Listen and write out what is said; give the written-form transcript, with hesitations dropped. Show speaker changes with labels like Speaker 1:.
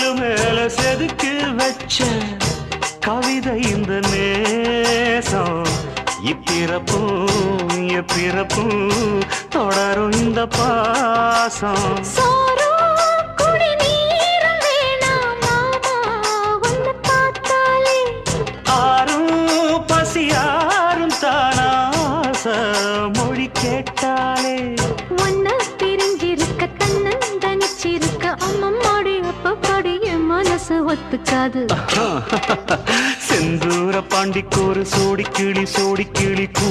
Speaker 1: கல்லு மேல செதுக்கு வச்ச கவிதை இந்த நேசம் இப்பிறப்பும் எப்பிறப்பும் தொடரும் இந்த பாசம் ஆரும் பசியாரும் தானாச மொழி கேட்டாலே
Speaker 2: ஒன்ன பிரிஞ்சிருக்க தன்னந்தனிச்சிருக்க அம்மம்மாடி அப்பப்படி என் மனசு ஒத்துக்காது
Speaker 1: செந்தூர பாண்டிக்கு ஒரு சோடி கிளி கூ